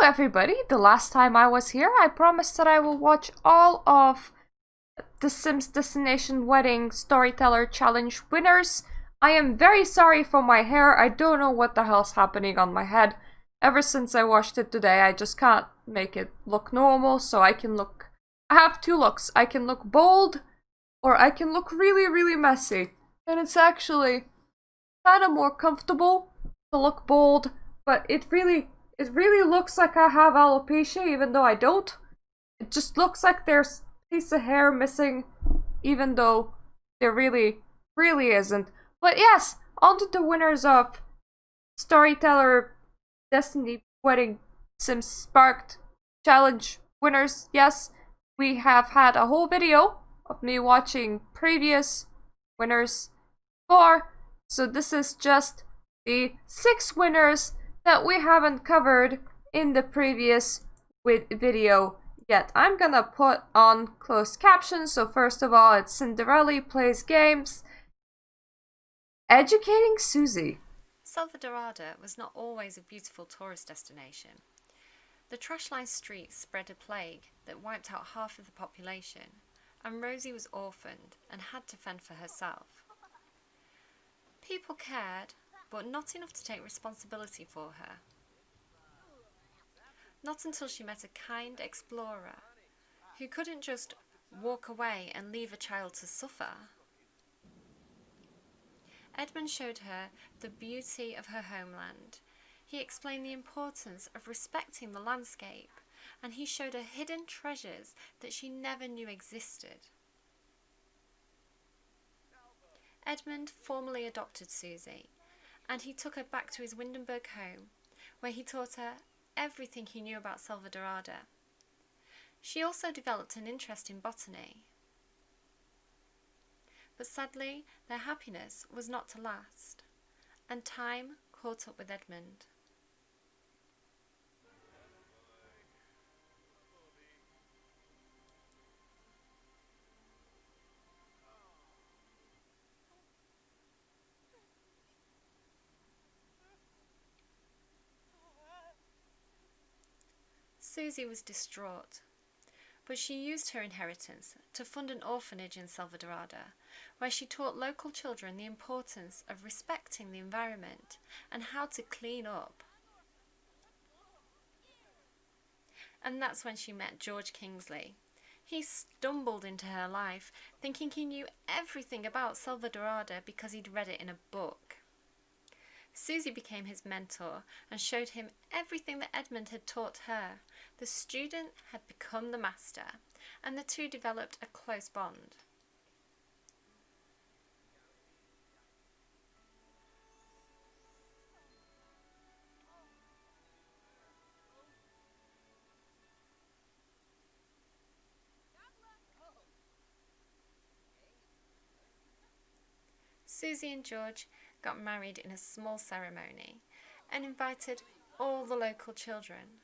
everybody! The last time I was here, I promised that I will watch all of the Sims Destination Wedding Storyteller Challenge winners. I am very sorry for my hair. I don't know what the hell's happening on my head. Ever since I washed it today, I just can't make it look normal, so I have two looks. I can look bold, or I can look really, really messy. And it's actually kind of more comfortable to look bold, but it really looks like I have alopecia, even though I don't. It just looks like there's a piece of hair missing, even though there really isn't. But yes, on to the winners of Storyteller Destiny Wedding Sims Sparked Challenge winners. Yes, we have had a whole video of me watching previous winners before, so this is just the 6 winners that we haven't covered in the previous video yet. I'm gonna put on closed captions. So first of all, it's Cinderelli plays games. Educating Suzie. Selvadorada was not always a beautiful tourist destination. The trash-lined streets spread a plague that wiped out half of the population, and Rosie was orphaned and had to fend for herself. People cared, but not enough to take responsibility for her. Not until she met a kind explorer who couldn't just walk away and leave a child to suffer. Edmund showed her the beauty of her homeland. He explained the importance of respecting the landscape, and he showed her hidden treasures that she never knew existed. Edmund formally adopted Suzie, and he took her back to his Windenburg home, where he taught her everything he knew about Selvadorada. She also developed an interest in botany. But sadly, their happiness was not to last, and time caught up with Edmund. Suzie was distraught, but she used her inheritance to fund an orphanage in Selvadorada, where she taught local children the importance of respecting the environment and how to clean up. And that's when she met George Kingsley. He stumbled into her life, thinking he knew everything about Selvadorada because he'd read it in a book. Suzie became his mentor and showed him everything that Edmund had taught her. The student had become the master, and the two developed a close bond. Suzie and George got married in a small ceremony and invited all the local children.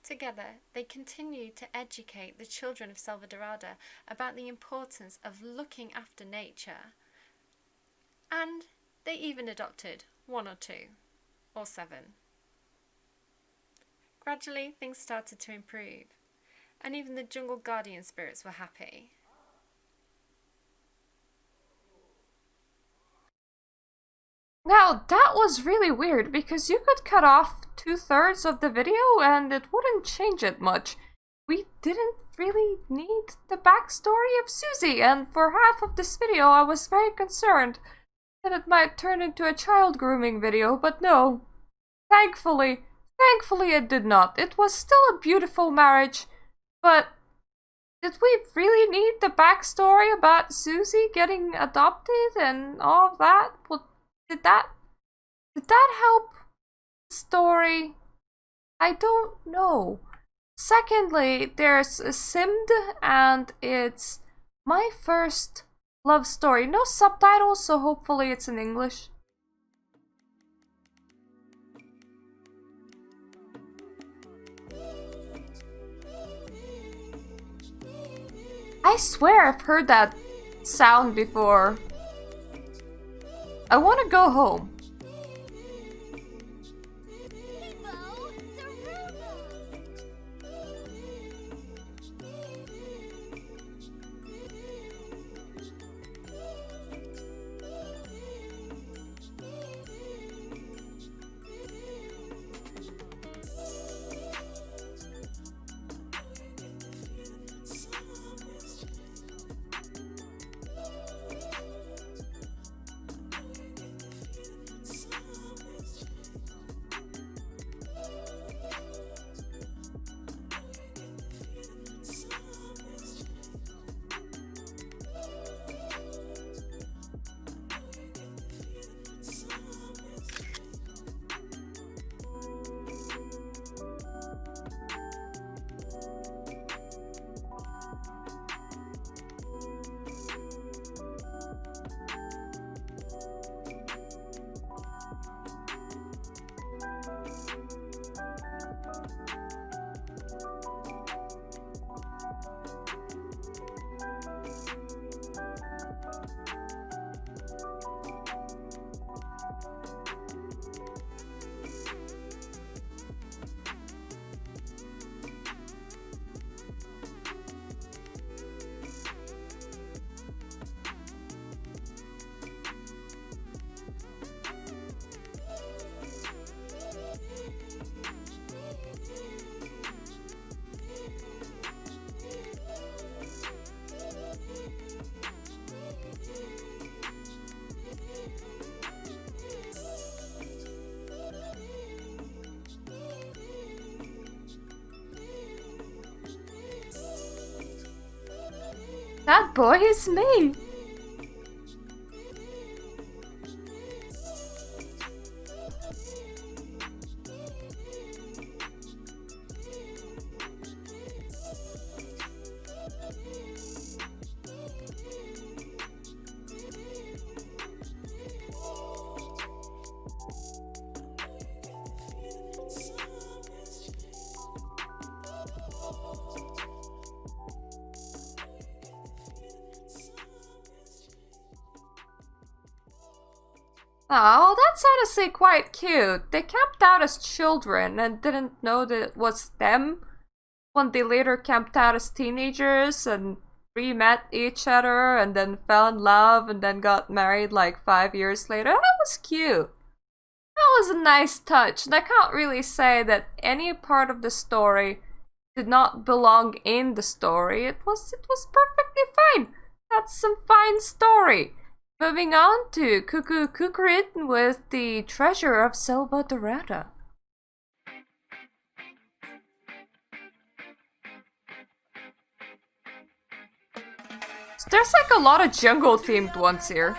Together, they continued to educate the children of Selvadorada about the importance of looking after nature, and they even adopted 1 or 2 or 7. Gradually, things started to improve, and even the jungle guardian spirits were happy. Now, that was really weird, because you could cut off 2/3 of the video and it wouldn't change it much. We didn't really need the backstory of Suzie, and for half of this video I was very concerned that it might turn into a child grooming video, but no. Thankfully it did not. It was still a beautiful marriage, but did we really need the backstory about Suzie getting adopted and all of that? Well, did that help the story? I don't know. Secondly, there's a Simd, and it's my first love story. No subtitles, so hopefully it's in English. I swear I've heard that sound before. I want to go home. That boy is me. Oh, that's honestly quite cute. They camped out as children and didn't know that it was them when they later camped out as teenagers and re-met each other and then fell in love and then got married like 5 years later. That was cute. That was a nice touch, and I can't really say that any part of the story did not belong in the story. It was perfectly fine. That's some fine story. Moving on to Cuckoo Kukri with the treasure of Selvadorada. So there's like a lot of jungle themed ones here.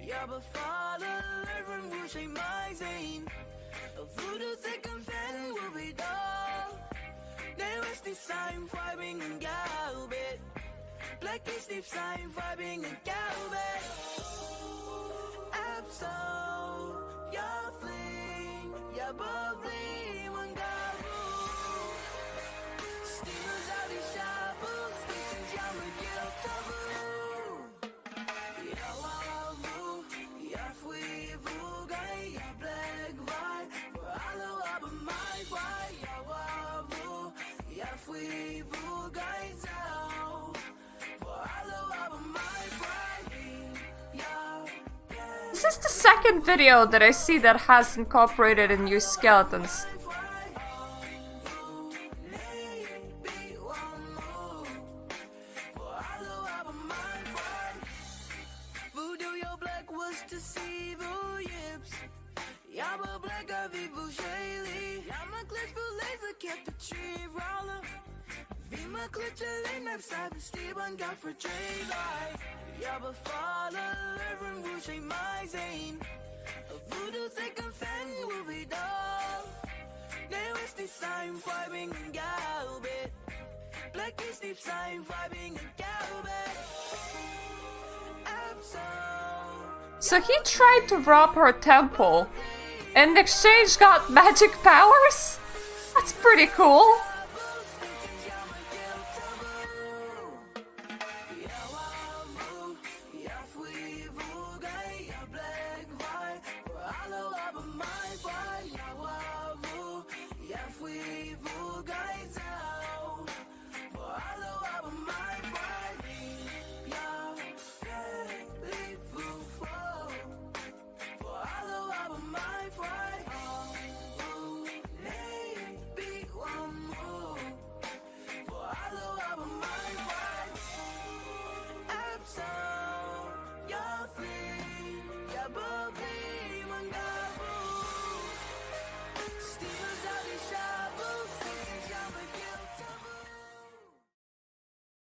Jag befaller från vår sig magazine och voodoo thick and fan will be done. There was this sign vibing and galbit. Black is deep sign vibing and galbit. Absol, jag fling, jag bubbly, man gavu. Steals out these shackles, stitches, jag med guilt taboo. This is the second video that I see that has incorporated in new skeletons. Jag befaller från vår sig magazine och voodoo thick and fan will be done. There was this sign vibing and galbit. Black is deep sign vibing and galbit. So he tried to rob her temple in exchange got magic powers? That's pretty cool.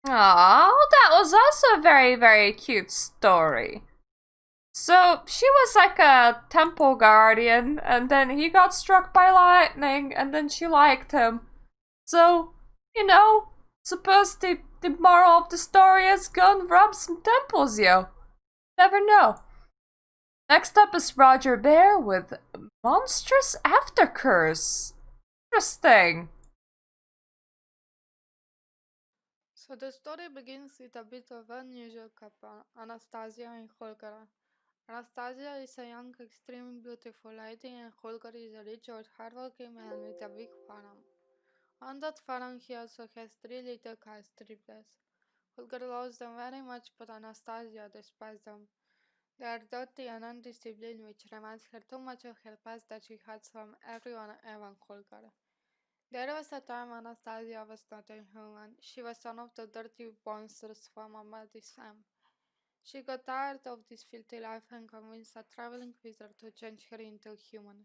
Oh, that was also a very, very cute story. So, she was like a temple guardian, and then he got struck by lightning, and then she liked him. So, you know, suppose the moral of the story is go and rub some temples, yo. Never know. Next up is RogerBear with Monstrous Aftercurse. Interesting. So the story begins with a bit of unusual couple, Anastasia and Holger. Anastasia is a young, extremely beautiful lady, and Holger is a rich, old, hardworking man with a big farm. On that farm, he also has 3 little cats, triplets. Holger loves them very much, but Anastasia despises them. They are dirty and undisciplined, which reminds her too much of her past that she hides from everyone, even Holger. There was a time Anastasia was not a human. She was one of the dirty monsters from a Muddy's farm. She got tired of this filthy life and convinced a traveling wizard to change her into a human.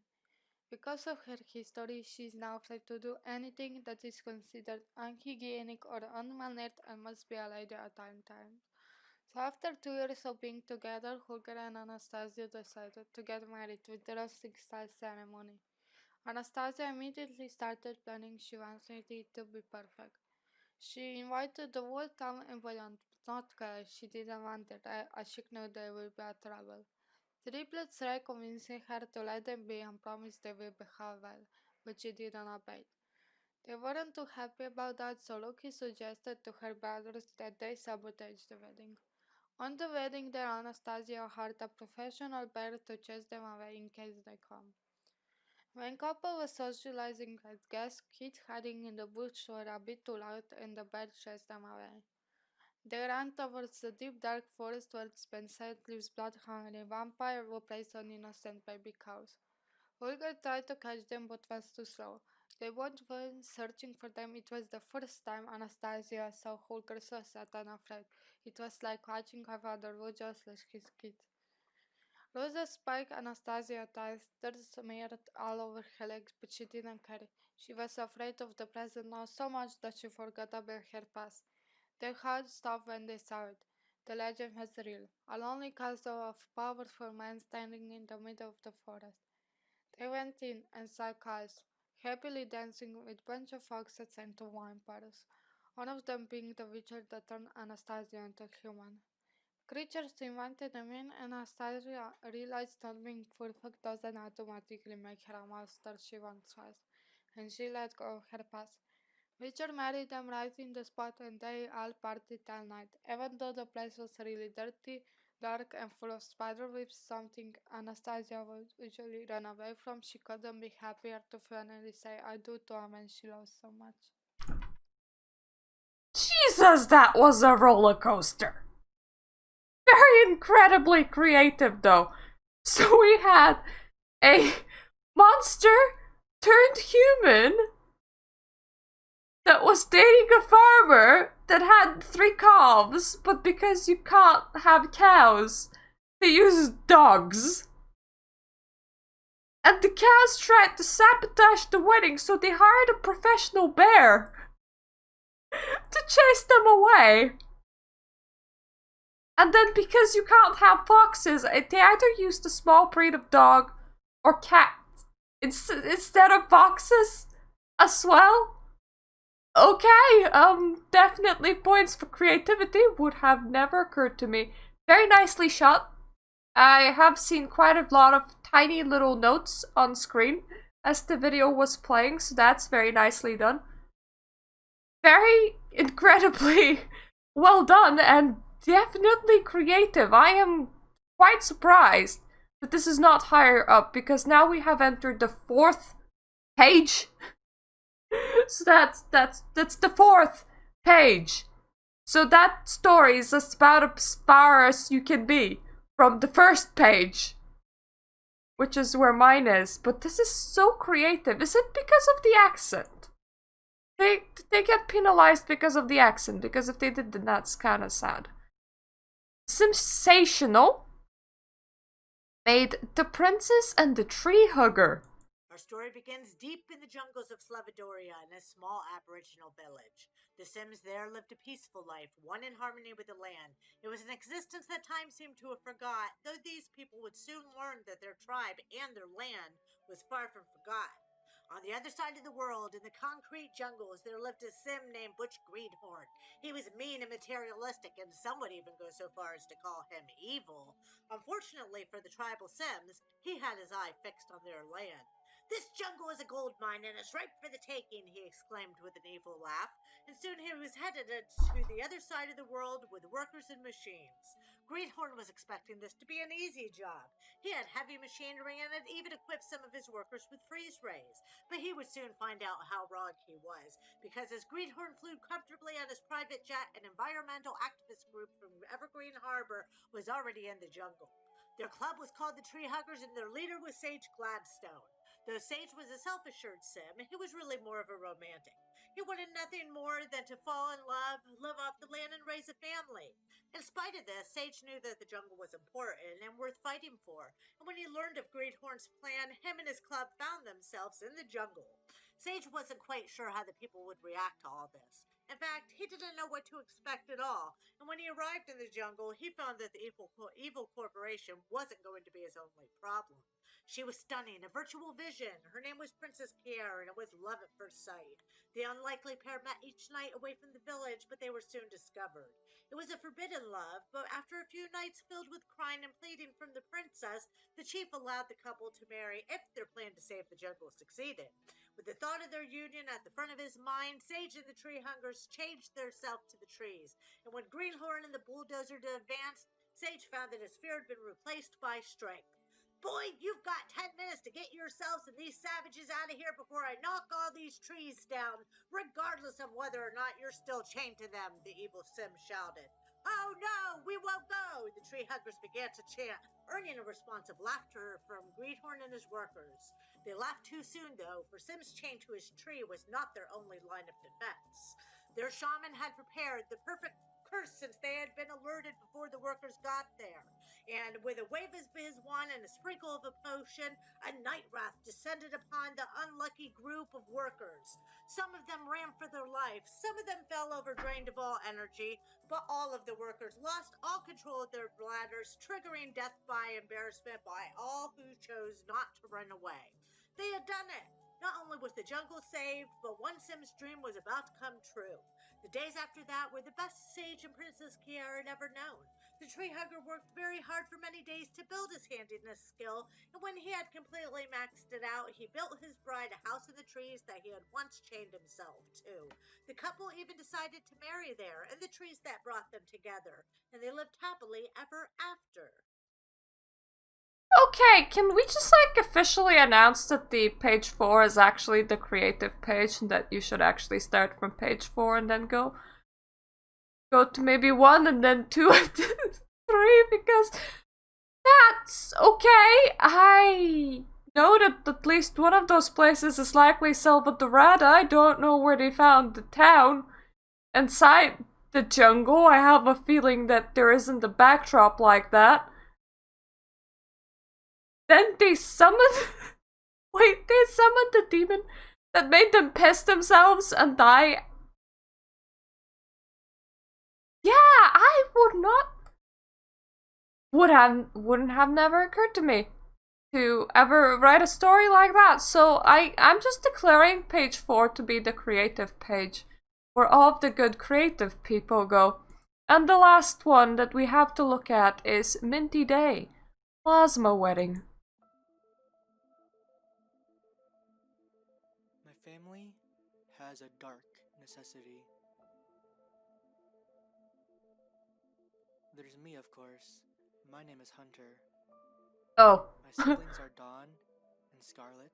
Because of her history, she is now afraid to do anything that is considered unhygienic or unmannered and must be a lady at all times. So after 2 years of being together, Holger and Anastasia decided to get married with a rustic-style ceremony. Anastasia immediately started planning. She wanted it to be perfect. She invited the whole town and beyond, but not Claire. She didn't want it, as she knew they would be a trouble. Triplets tried convincing her to let them be and promised they would behave well, but she didn't obey. They weren't too happy about that, so Loki suggested to her brothers that they sabotage the wedding. On the wedding day, Anastasia hired a professional bear to chase them away in case they come. When couple was socializing as guests, kids hiding in the bush were a bit too loud and the bear chased them away. They ran towards the deep dark forest where Spencer lives blood-hungry vampire who plays on innocent baby cows. Holger tried to catch them but was too slow. They both went searching for them. It was the first time Anastasia saw Holger so sad and afraid. It was like watching a father who just lost his kid. Rosa spiked Anastasia's thighs, dirt smeared all over her legs, but she didn't care. She was afraid of the present now so much that she forgot about her past. Their heart stopped when they saw it. The legend was real. A lonely castle of powerful men standing in the middle of the forest. They went in and saw cows, happily dancing with a bunch of foxes and 2 vampires, one of them being the witcher that turned Anastasia into a human. Creatures invited them in, and Anastasia realized not being perfect doesn't automatically make her a monster she once was, and she let go of her past. Witcher married them right in the spot, and they all partied all night. Even though the place was really dirty, dark, and full of spiderwebs, something Anastasia would usually run away from, she couldn't be happier to finally say I do to a man she loves so much. Jesus, that was a roller coaster. Very incredibly creative, though. So we had a monster turned human that was dating a farmer that had 3 calves, but because you can't have cows, they used dogs. And the cows tried to sabotage the wedding, so they hired a professional bear to chase them away. And then because you can't have foxes, they either used a small breed of dog or cat instead of foxes as well. Okay, definitely points for creativity. Would have never occurred to me. Very nicely shot. I have seen quite a lot of tiny little notes on screen as the video was playing, so that's very nicely done. Very incredibly well done and definitely creative. I am quite surprised that this is not higher up, because now we have entered the 4th page. So that's the 4th page. So that story is about as far as you can be from the 1st page, which is where mine is. But this is so creative. Is it because of the accent? They get penalized because of the accent, because if they did, then that's kind of sad. SIMsational made The Princess and the Treehugger. Our story begins deep in the jungles of Selvadorada in a small aboriginal village. The Sims there lived a peaceful life, one in harmony with the land. It was an existence that time seemed to have forgot, though these people would soon learn that their tribe and their land was far from forgotten. On the other side of the world, in the concrete jungles, there lived a Sim named Butch Greenhorn. He was mean and materialistic, and some would even go so far as to call him evil. Unfortunately for the tribal Sims, he had his eye fixed on their land. "This jungle is a gold mine and it's ripe for the taking," he exclaimed with an evil laugh, and soon he was headed to the other side of the world with workers and machines. Greenhorn was expecting this to be an easy job. He had heavy machinery and had even equipped some of his workers with freeze rays, but he would soon find out how wrong he was, because as Greenhorn flew comfortably on his private jet, an environmental activist group from Evergreen Harbor was already in the jungle. Their club was called the Treehuggers, and their leader was Sage Gladstone. Though Sage was a self-assured Sim, he was really more of a romantic. He wanted nothing more than to fall in love, live off the land, and raise a family. In spite of this, Sage knew that the jungle was important and worth fighting for, and when he learned of Greenhorn's plan, him and his club found themselves in the jungle. Sage wasn't quite sure how the people would react to all this. In fact, he didn't know what to expect at all, and when he arrived in the jungle, he found that the evil corporation wasn't going to be his only problem. She was stunning, a virtual vision. Her name was Princess Kier, and it was love at first sight. The unlikely pair met each night away from the village, but they were soon discovered. It was a forbidden love, but after a few nights filled with crying and pleading from the princess, the chief allowed the couple to marry if their plan to save the jungle succeeded. With the thought of their union at the front of his mind, Sage and the Treehuggers changed themselves to the trees, and when Greenhorn and the bulldozer advanced, Sage found that his fear had been replaced by strength. "Boy, you've got 10 minutes to get yourselves and these savages out of here before I knock all these trees down, regardless of whether or not you're still chained to them," the evil Sim shouted. "Oh no, we won't go," the Treehuggers began to chant, earning a response of laughter from Greenhorn and his workers. They laughed too soon, though, for Sim's chain to his tree was not their only line of defense. Their shaman had prepared the perfect curse since they had been alerted before the workers got there. And with a wave of his wand and a sprinkle of a potion, a night wrath descended upon the unlucky group of workers. Some of them ran for their life, some of them fell over drained of all energy, but all of the workers lost all control of their bladders, triggering death by embarrassment by all who chose not to run away. They had done it! Not only was the jungle saved, but one Sim's dream was about to come true. The days after that were the best Sage and Princess Kier had ever known. The Treehugger worked very hard for many days to build his handiness skill, and when he had completely maxed it out, he built his bride a house in the trees that he had once chained himself to. The couple even decided to marry there, in the trees that brought them together, and they lived happily ever after. Okay, can we just officially announce that the page 4 is actually the creative page and that you should actually start from page 4 and then go to maybe 1 and then 2 and 3, because that's okay. I know that at least one of those places is likely Selvadorada. I don't know where they found the town inside the jungle. I have a feeling that there isn't a backdrop like that. Then they summoned the demon that made them piss themselves and die. Yeah, I wouldn't have never occurred to me to ever write a story like that. So I'm just declaring page 4 to be the creative page, where all of the good creative people go. And the last one that we have to look at is MintyDay, Plasma wedding. My family has a dark necessity. There's me, of course. My name is Hunter. Oh. My siblings are Dawn and Scarlet.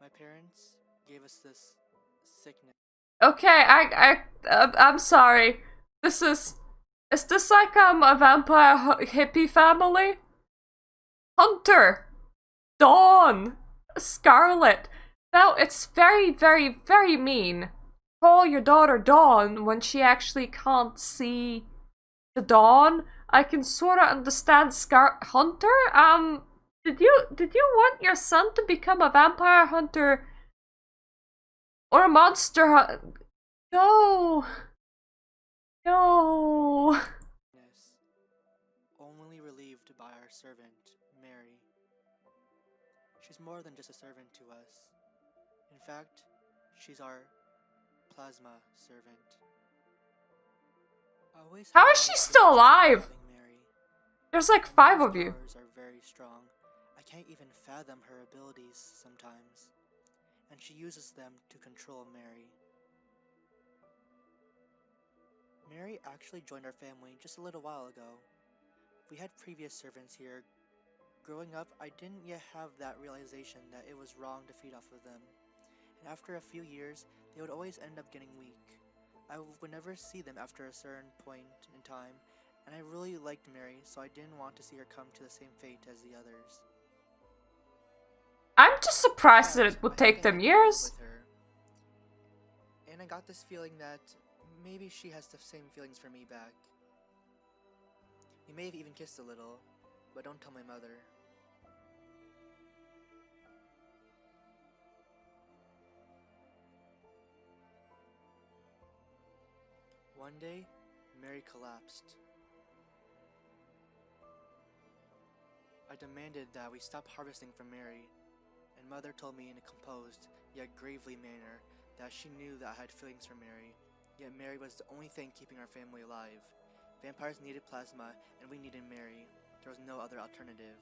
My parents gave us this sickness. Okay, I'm sorry. Is this like a vampire hippie family? Hunter, Dawn, Scarlet. Now it's very, very, very mean. Call your daughter Dawn when she actually can't see the dawn. I can sorta understand Hunter. Did you want your son to become a vampire hunter or a monster No. No. Only relieved by our servant, Mary. She's more than just a servant to us. In fact, she's our plasma servant. How is she still alive? Mary. There's like 5 of you. Powers are very strong. I can't even fathom her abilities sometimes. And she uses them to control Mary. Mary actually joined our family just a little while ago. We had previous servants here. Growing up, I didn't yet have that realization that it was wrong to feed off of them. And after a few years, they would always end up getting weak. I would never see them after a certain point in time, and I really liked Mary, so I didn't want to see her come to the same fate as the others. I'm just surprised that it would take them years. With her. And I got this feeling that maybe she has the same feelings for me back. We may have even kissed a little, but don't tell my mother. One day, Mary collapsed. I demanded that we stop harvesting from Mary, and Mother told me in a composed, yet gravely manner, that she knew that I had feelings for Mary, yet Mary was the only thing keeping our family alive. Vampires needed plasma, and we needed Mary. There was no other alternative.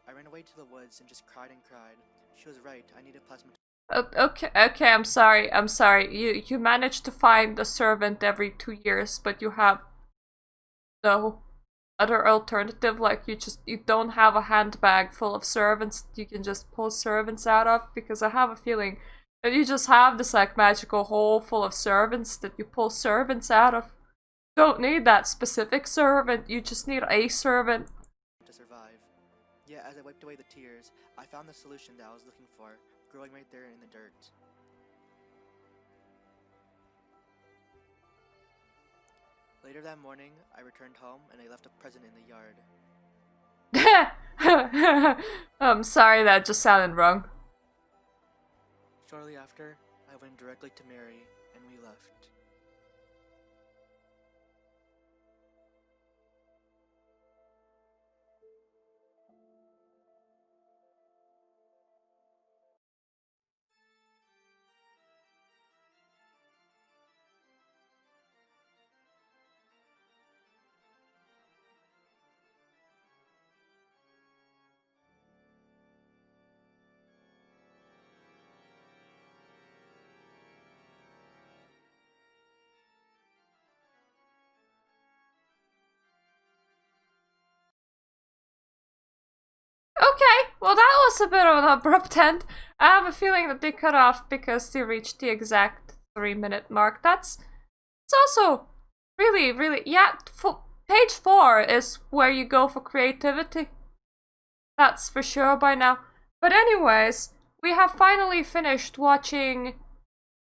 I ran away to the woods and just cried and cried. She was right, I needed plasma. Okay, I'm sorry. You managed to find a servant every 2 years, but you have no other alternative. Like you don't have a handbag full of servants you can just pull servants out of, because I have a feeling that you just have this like magical hole full of servants that you pull servants out of. Don't need that specific servant, you just need a servant. To survive. Yet as I wiped away the tears, I found the solution that I was looking for, growing right there in the dirt. Later that morning, I returned home and I left a present in the yard. I'm sorry, that just sounded wrong. Shortly after, I went directly to Mary and we left. Okay, well that was a bit of an abrupt end. I have a feeling that they cut off because they reached the exact 3-minute mark. It's also really, yeah, page 4 is where you go for creativity. That's for sure by now. But anyways, we have finally finished watching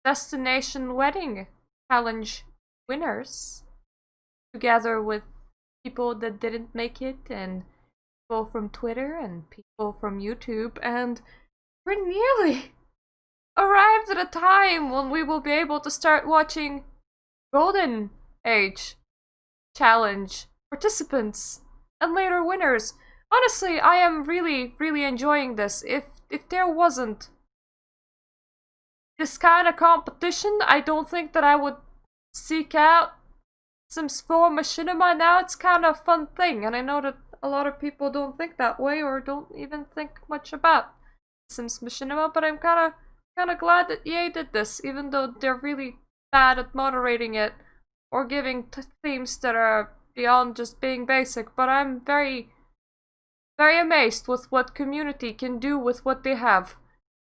Destination Wedding Challenge winners, together with people that didn't make it, and people from Twitter and people from YouTube, and we're nearly arrived at a time when we will be able to start watching Golden Age Challenge participants and later winners. Honestly, I am really enjoying this. If there wasn't this kind of competition, I don't think that I would seek out Sims 4 machinima, now it's kind of a fun thing, and I know that a lot of people don't think that way or don't even think much about Sims machinima, but I'm kind of glad that EA did this, even though they're really bad at moderating it or giving themes that are beyond just being basic. But I'm very, very amazed with what community can do with what they have.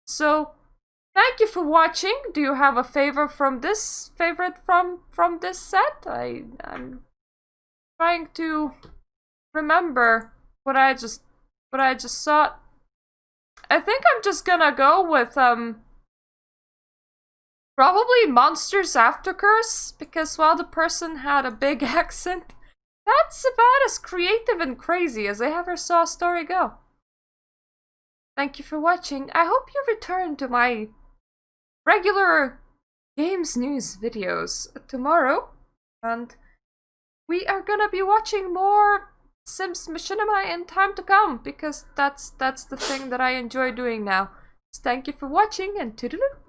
So thank you for watching. Do you have a favorite from this set? I'm trying to remember what I just saw. I think I'm just gonna go with probably Monstrous Aftercurse, because while the person had a big accent, that's about as creative and crazy as I ever saw a story go. Thank you for watching. I hope you return to my regular games news videos tomorrow, and we are gonna be watching more Sims machinima in time to come, because that's the thing that I enjoy doing now. So thank you for watching, and toodaloo!